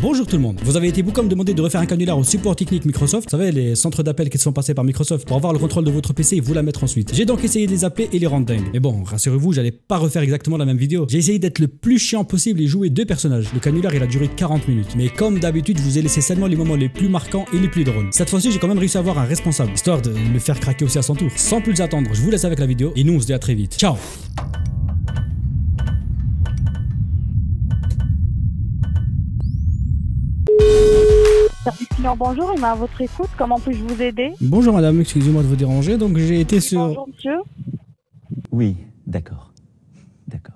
Bonjour tout le monde, vous avez été beaucoup à me demander de refaire un canular au support technique Microsoft, vous savez les centres d'appel qui se font passer par Microsoft pour avoir le contrôle de votre PC et vous la mettre ensuite. J'ai donc essayé de les appeler et les rendre dingues. Mais bon, rassurez-vous, j'allais pas refaire exactement la même vidéo. J'ai essayé d'être le plus chiant possible et jouer deux personnages. Le canular il a duré 40 minutes. Mais comme d'habitude, je vous ai laissé seulement les moments les plus marquants et les plus drôles. Cette fois-ci, j'ai quand même réussi à avoir un responsable, histoire de le faire craquer aussi à son tour. Sans plus attendre, je vous laisse avec la vidéo et nous on se dit à très vite. Ciao. Service client, bonjour, il m'a à votre écoute, comment puis-je vous aider? Bonjour madame, excusez-moi de vous déranger, donc j'ai été sur... Bonjour monsieur. Oui, d'accord. D'accord.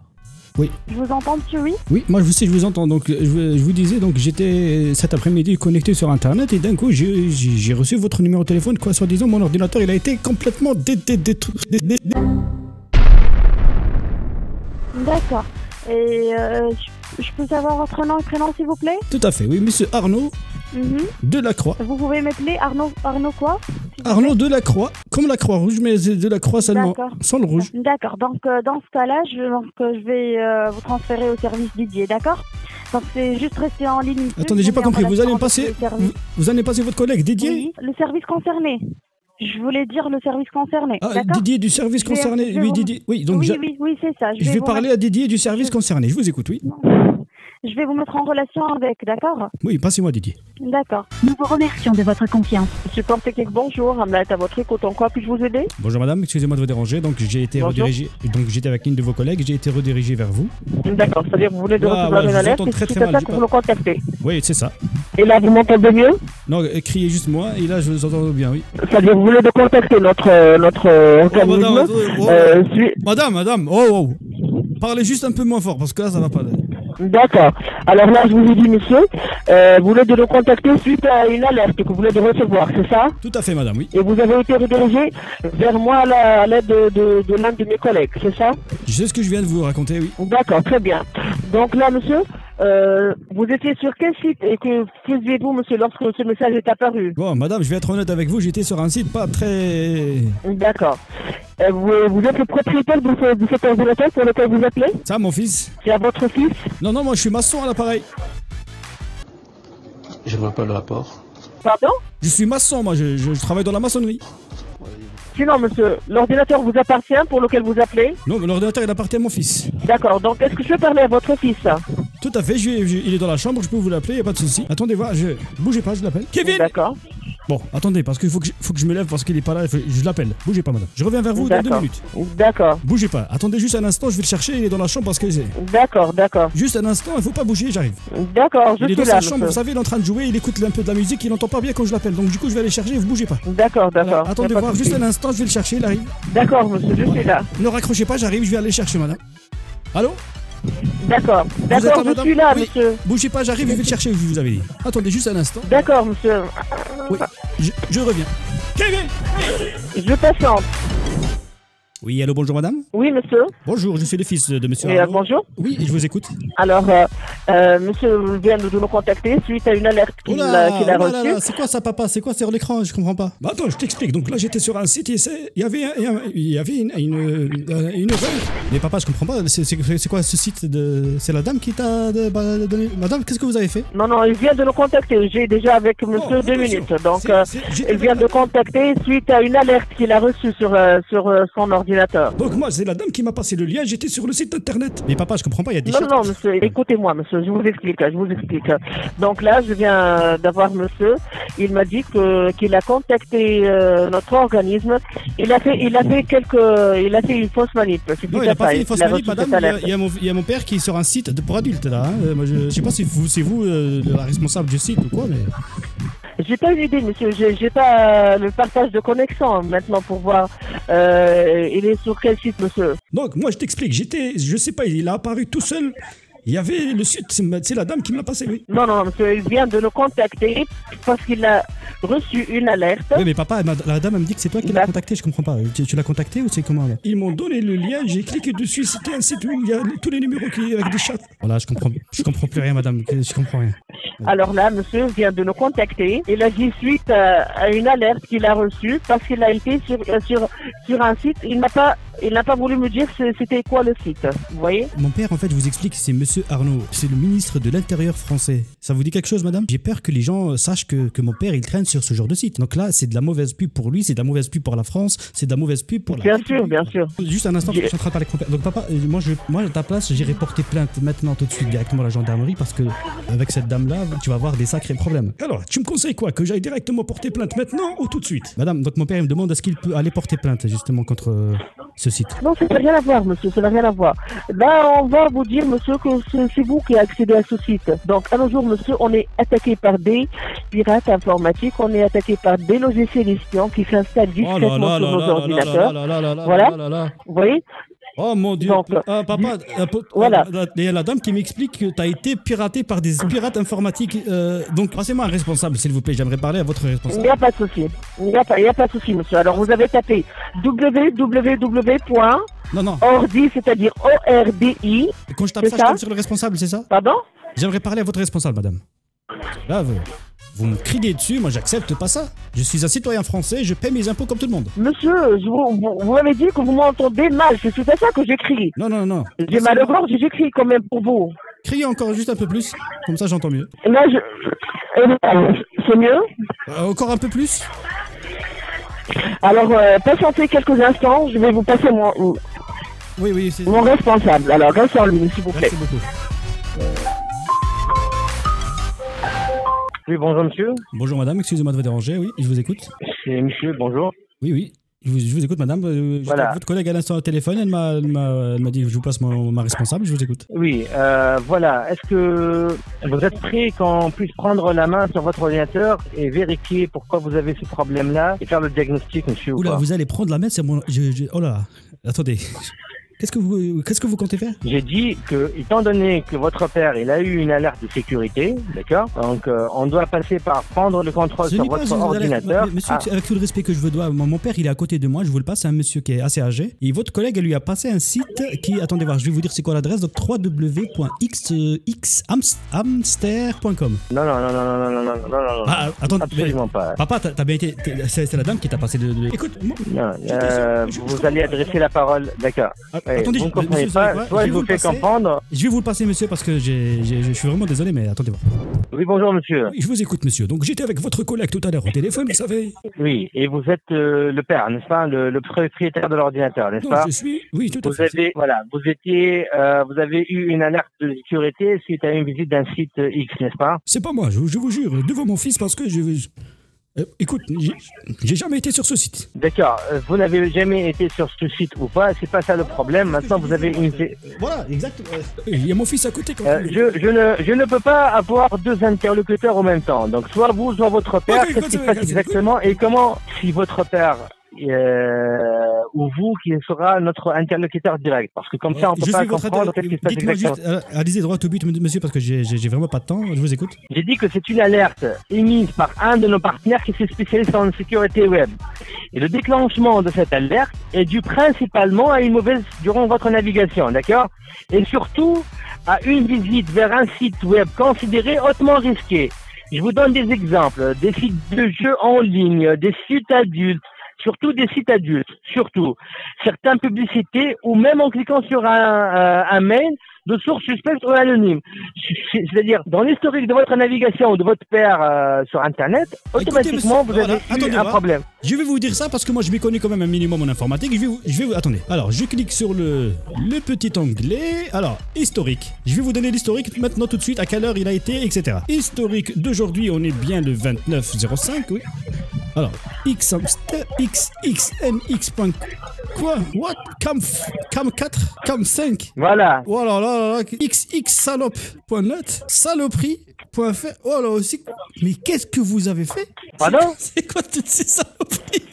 Oui. Je vous entends monsieur, oui? Oui, moi je sais, je vous entends, donc je vous disais, donc j'étais cet après-midi connecté sur internet et d'un coup j'ai reçu votre numéro de téléphone, quoi, soi-disant mon ordinateur il a été complètement D'accord. Et je peux savoir votre nom et prénom s'il vous plaît? Tout à fait, oui, monsieur Arnaud Delacroix. Vous pouvez m'appeler Arnaud quoi? Arnaud Delacroix, comme la croix rouge, mais de la croix seulement, sans le rouge. D'accord, donc dans ce cas-là, je vais vous transférer au service Didier, d'accord? Donc c'est juste rester en ligne. Attendez, j'ai pas compris, vous allez me passer, vous allez passer votre collègue Didier? Oui, le service concerné. Je voulais dire le service concerné. Ah, Didier du service concerné. Oui, Didier. Oui, donc oui, c'est ça. Je vais parler à Didier du service concerné. Je vous écoute, oui. Je vais vous mettre en relation avec, d'accord? Oui, passez-moi Didier. D'accord. Nous vous remercions de votre confiance. Support technique, bonjour. Hamlet à votre écoute. En quoi puis-je vous aider? Bonjour madame, excusez-moi de vous déranger. Donc j'ai été redirigé. Donc j'étais avec une de vos collègues, j'ai été redirigé vers vous. D'accord, c'est-à-dire que vous voulez de recevoir une alerte et suite à ça que vous le contactez. Oui, c'est ça. Et là, vous m'entendez mieux? Non, criez juste moi et là je vous entends bien, oui. C'est-à-dire que vous voulez de contacter notre organisme. Madame, oh. Parlez juste un peu moins fort parce que là ça va pas. D'accord. Alors là, je vous ai dit, monsieur, vous voulez de le contacter suite à une alerte que vous voulez de recevoir, c'est ça? Tout à fait, madame, oui. Et vous avez été redirigé vers moi à l'aide de l'un de mes collègues, c'est ça? Je sais ce que je viens de vous raconter, oui. D'accord, très bien. Donc là, monsieur, vous étiez sur quel site et que faisiez-vous, monsieur, lorsque ce message est apparu? Bon, madame, je vais être honnête avec vous, j'étais sur un site pas très... D'accord. Vous êtes le propriétaire de cet ordinateur pour lequel vous appelez? Ça, mon fils. C'est à votre fils? Non, moi je suis maçon à l'appareil. Je vois pas le rapport. Pardon? Je suis maçon, moi, je travaille dans la maçonnerie. Sinon, monsieur, l'ordinateur vous appartient pour lequel vous appelez? Non, mais l'ordinateur, il appartient à mon fils. D'accord, donc est-ce que je peux parler à votre fils? Tout à fait, il est dans la chambre, je peux vous l'appeler, y a pas de souci. Attendez, voir, bougez pas, je l'appelle. Kevin! D'accord. Bon, attendez, parce qu'il faut que je me lève parce qu'il est pas là, je l'appelle. Bougez pas, madame. Je reviens vers vous dans 2 minutes. D'accord. Bougez pas. Attendez juste un instant, je vais le chercher, il est dans la chambre parce que c'est... D'accord. Juste un instant, il faut pas bouger, j'arrive. D'accord, je suis là. Il est dans sa chambre, vous savez, il est en train de jouer, il écoute un peu de la musique, il n'entend pas bien quand je l'appelle. Donc du coup, je vais aller chercher, vous bougez pas. D'accord. Voilà. Attendez voir, juste un instant, je vais le chercher, il arrive. D'accord, monsieur, je suis là. Ne raccrochez pas, j'arrive, je vais aller chercher, madame. Allô? D'accord, je suis là, monsieur. Bougez pas, j'arrive, je vais le chercher, je vous avais dit. Attendez juste un instant. D'accord, monsieur. Oui, je reviens. Kevin! Je patiente. Oui, allô, bonjour madame. Oui, monsieur. Bonjour, je suis le fils de monsieur Arnaud. Bonjour. Oui, je vous écoute. Alors, monsieur vient de nous contacter suite à une alerte qu'il a reçue. C'est quoi ça, papa? C'est quoi sur l'écran? Je comprends pas. Bah attends, je t'explique. Donc là, j'étais sur un site et il y avait une erreur. Mais papa, je comprends pas. C'est quoi ce site c'est la dame qui t'a donné... Madame, qu'est-ce que vous avez fait? Non, il vient de nous contacter. J'ai déjà avec monsieur 2 minutes. Donc, il vient de contacter suite à une alerte qu'il a reçue sur son ordinateur. Donc moi, c'est la dame qui m'a passé le lien, j'étais sur le site internet. Mais papa, je comprends pas, il y a des... Non, monsieur, écoutez-moi, monsieur, je vous explique. Donc là, je viens d'avoir monsieur, il m'a dit qu'il a contacté notre organisme. Il a fait une fausse manip. Non, il a pas fait une fausse manip, madame. Il y a mon père qui est sur un site pour adultes, là. Hein. Moi, je sais pas si c'est vous la responsable du site ou quoi, mais... J'ai pas une idée, monsieur. J'ai pas le partage de connexion maintenant pour voir. Il est sur quel site, monsieur? Donc, moi, je t'explique. Je sais pas, il a apparu tout seul. Il y avait le site, c'est la dame qui me l'a passé, oui. Non, monsieur, il vient de nous contacter parce qu'il a reçu une alerte. Oui, mais papa, la dame elle me dit que c'est toi qui l'as contacté, je comprends pas. Tu l'as contacté ou c'est comment là? Ils m'ont donné le lien, j'ai cliqué dessus, c'était un site où il y a tous les numéros avec des chats. Voilà, je comprends plus rien, madame, je comprends rien. Alors là, monsieur vient de nous contacter. Il a dit suite à une alerte qu'il a reçue parce qu'il a été sur un site. Il n'a pas Il n'a pas voulu me dire c'était quoi le site. Vous voyez? Mon père, en fait, je vous explique, c'est Monsieur Arnaud. C'est le ministre de l'Intérieur français. Ça vous dit quelque chose, madame? J'ai peur que les gens sachent que mon père, il traîne sur ce genre de site. Donc là, c'est de la mauvaise pub pour lui, c'est de la mauvaise pub pour la France, c'est de la mauvaise pub pour la... Bien sûr, bien sûr. Juste un instant, je suis en train de parler avec mon père. Donc papa, moi à ta place, j'irai porter plainte maintenant tout de suite directement à la gendarmerie parce que avec cette dame-là, tu vas avoir des sacrés problèmes. Alors, tu me conseilles quoi? Que j'aille directement porter plainte maintenant ou tout de suite? Madame, donc mon père il me demande est-ce qu'il peut aller porter plainte justement contre ce site. Non, ça n'a rien à voir, monsieur, ça n'a rien à voir. Là, on va vous dire, monsieur, que c'est vous qui avez accédé à ce site. Donc, à nos jours, monsieur, on est attaqué par des pirates informatiques, on est attaqué par des logiciels espions qui s'installent discrètement sur nos ordinateurs. Voilà, vous voyez? Oh mon Dieu, donc, papa, voilà. Il y a la dame qui m'explique que tu as été piraté par des pirates informatiques. Donc, passez-moi un responsable, s'il vous plaît. J'aimerais parler à votre responsable. Il n'y a pas de souci. Il n'y a pas de souci, monsieur. Alors, vous avez tapé www.ordi, c'est-à-dire O-R-D-I. Quand je tape ça, je tombe sur le responsable, c'est ça? Pardon? J'aimerais parler à votre responsable, madame. Là, vous me criez dessus, moi j'accepte pas ça. Je suis un citoyen français, je paie mes impôts comme tout le monde. Monsieur, vous m'avez dit que vous m'entendez mal, c'est tout à ça que j'écris. Non. J'ai mal au gorge, j'écris quand même pour vous. Criez encore juste un peu plus, comme ça j'entends mieux. Là, c'est mieux? Encore un peu plus? Alors, patientez quelques instants, je vais vous passer mon responsable. Alors, restez en ligne, s'il vous plaît. Merci beaucoup. Oui, bonjour monsieur. Bonjour madame, excusez-moi de vous déranger, oui, je vous écoute. C'est monsieur, bonjour. Oui, je vous écoute madame. Voilà. Votre collègue à l'instant au téléphone, elle m'a dit que je vous passe ma responsable, je vous écoute. Oui, voilà. Est-ce que vous êtes prêt qu'on puisse prendre la main sur votre ordinateur et vérifier pourquoi vous avez ce problème-là et faire le diagnostic, monsieur? Oula, vous allez prendre la main, c'est mon... Oh là, attendez. Qu'est-ce que vous comptez faire? J'ai dit que, étant donné que votre père, il a eu une alerte de sécurité, d'accord? Donc, on doit passer par prendre le contrôle sur votre ordinateur. Monsieur, avec tout le respect que je vous dois, mon père, il est à côté de moi, je vous le passe, c'est un monsieur qui est assez âgé. Et votre collègue, elle lui a passé un site qui, attendez voir, je vais vous dire c'est quoi l'adresse, donc www.xamster.com. Non. Ah, attends, absolument pas. Papa, t'as bien été, c'est la dame qui t'a passé Écoute, moi, non, vous allez adresser la parole, d'accord. Attendez, vous ne comprenez monsieur, pas, soit je vous fais comprendre. Je vais vous le passer, monsieur, parce que je suis vraiment désolé, mais attendez voir. Oui, bonjour, monsieur. Oui, je vous écoute, monsieur. Donc, j'étais avec votre collègue tout à l'heure au téléphone, vous savez. Oui, et vous êtes le père, n'est-ce pas, le propriétaire de l'ordinateur, n'est-ce pas? Je suis, oui, tout à fait. Vous avez eu une alerte de sécurité suite à une visite d'un site X, n'est-ce pas? C'est pas moi, je vous jure, devant mon fils, parce que écoute, j'ai jamais été sur ce site. D'accord, vous n'avez jamais été sur ce site ou pas, c'est pas ça le problème. Maintenant, vous avez une... Voilà, exact. Il y a mon fils à côté. Je ne peux pas avoir deux interlocuteurs en même temps. Donc, soit vous, soit votre père. Qu'est-ce qui se passe exactement? Et comment, si votre père ou vous qui sera notre interlocuteur direct, parce que comme ça on peut pas comprendre qu'est-ce qui se passe exactement. Allez-y droit au but, monsieur, parce que j'ai vraiment pas de temps. Je vous écoute. J'ai dit que c'est une alerte émise par un de nos partenaires qui se spécialise en sécurité web. Et le déclenchement de cette alerte est dû principalement à une mauvaise durant votre navigation, d'accord? Et surtout à une visite vers un site web considéré hautement risqué. Je vous donne des exemples, des sites de jeux en ligne, des sites adultes, surtout des sites adultes, certaines publicités ou même en cliquant sur un mail de source suspecte ou anonyme. C'est-à-dire, dans l'historique de votre navigation ou de votre père sur Internet, automatiquement, vous avez eu un problème. Je vais vous dire ça parce que moi, je m'y connais quand même un minimum en informatique. Attendez. Alors, je clique sur le petit onglet. Alors, historique. Je vais vous donner l'historique maintenant tout de suite, à quelle heure il a été, etc. Historique d'aujourd'hui, on est bien le 29/05, oui. Alors, xxnx. Quoi? What? Cam 4? Cam 5? Voilà. Oh là là, xxsalope.net, saloperie.fr. Oh là aussi. Mais qu'est-ce que vous avez fait? Pardon? C'est quoi toutes ces saloperies?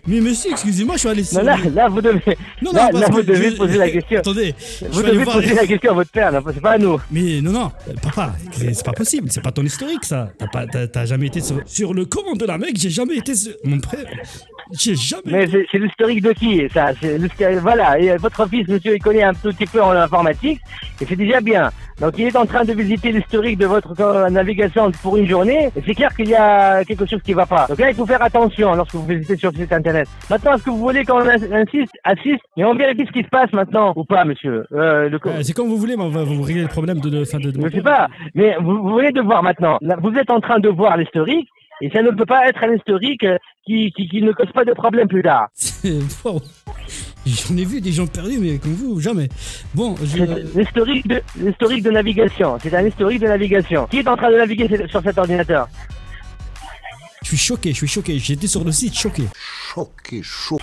Mais monsieur, excusez-moi, je suis allé sur... Non, là, vous devez... Non, là, vous devez poser la question. Attendez. Vous devez poser la question à votre père, c'est pas à nous. Mais non, papa, c'est pas possible. C'est pas ton historique, ça. T'as jamais été sur le compte de la mec, j'ai jamais été sur... Mon frère, j'ai jamais... Mais c'est l'historique de qui, ça? Voilà, et votre fils, monsieur, il connaît un tout petit peu en informatique, et c'est déjà bien. Donc il est en train de visiter l'historique de votre navigation pour une journée. Et c'est clair qu'il y a quelque chose qui va pas. Donc là, il faut faire attention lorsque vous visitez sur le site internet. Maintenant, est-ce que vous voulez qu'on assiste et on vérifie ce qui se passe maintenant ou pas, monsieur C'est comme vous voulez, mais on va vous régler le problème de Je sais pas, mais vous venez de voir maintenant. Là, vous êtes en train de voir l'historique. Et ça ne peut pas être un historique qui ne cause pas de problème plus tard. Wow. J'en ai vu des gens perdus, mais comme vous, jamais. Bon, l'historique de navigation. C'est un historique de navigation. Qui est en train de naviguer sur cet ordinateur? Je suis choqué. J'étais sur le site choqué.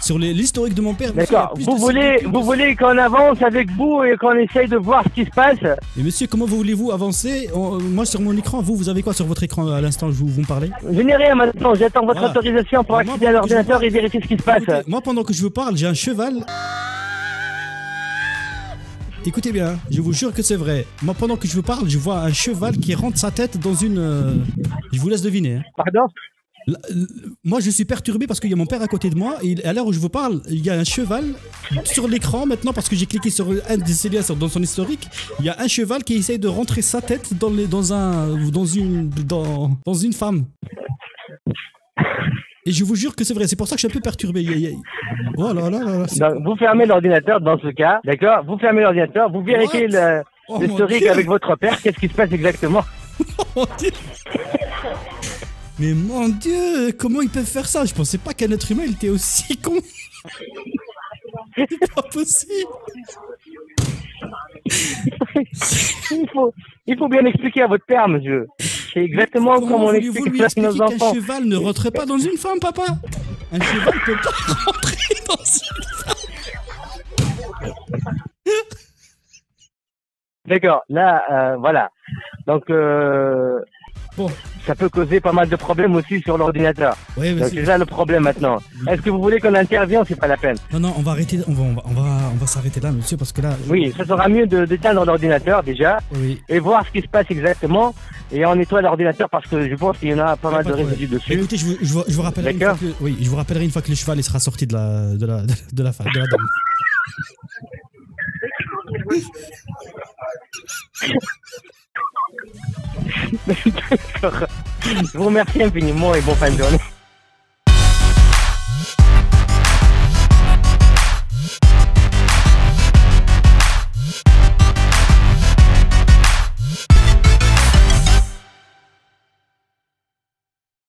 Sur l'historique de mon père. D'accord. Vous voulez qu'on avance avec vous et qu'on essaye de voir ce qui se passe? Et monsieur, comment voulez-vous avancer? Moi, sur mon écran, vous avez quoi sur votre écran à l'instant où vous me parlez? Je n'ai rien maintenant. J'attends votre autorisation pour accéder à l'ordinateur et vérifier ce qui se passe. Écoutez, moi, pendant que je vous parle, j'ai un cheval. Écoutez bien, je vous jure que c'est vrai. Moi, pendant que je vous parle, je vois un cheval qui rentre sa tête dans une... Je vous laisse deviner. Hein. Pardon? Moi, je suis perturbé parce qu'il y a mon père à côté de moi et à l'heure où je vous parle, il y a un cheval sur l'écran maintenant parce que j'ai cliqué sur un des CDA dans son historique. Il y a un cheval qui essaye de rentrer sa tête dans une femme. Et je vous jure que c'est vrai, c'est pour ça que je suis un peu perturbé. Oh là là là. Donc, vous fermez l'ordinateur dans ce cas, d'accord? Vous fermez l'ordinateur, vous vérifiez l'historique avec votre père, qu'est-ce qui se passe exactement? Oh, mon Dieu. Mais mon Dieu, comment ils peuvent faire ça? Je pensais pas qu'un être humain il était aussi con. C'est pas possible. Il faut bien expliquer à votre père, monsieur. C'est exactement comme on explique à nos enfants. Un cheval ne rentrait pas dans une femme, papa. Un cheval ne peut pas rentrer dans une femme. D'accord, là, voilà. Donc, bon. Ça peut causer pas mal de problèmes aussi sur l'ordinateur. Oui, donc c'est ça le problème maintenant. Est-ce que vous voulez qu'on intervienne? C'est pas la peine. Non, on va arrêter. On va s'arrêter là, monsieur, parce que là. Oui, ça sera mieux d'éteindre l'ordinateur déjà et voir ce qui se passe exactement. Et on nettoie l'ordinateur parce que je pense qu'il y en a pas mal de résidus dessus. Écoutez, je vous rappellerai une fois que, je vous rappellerai une fois que le cheval il sera sorti de la dame. D'accord. Je vous remercie infiniment et bonne fin de journée.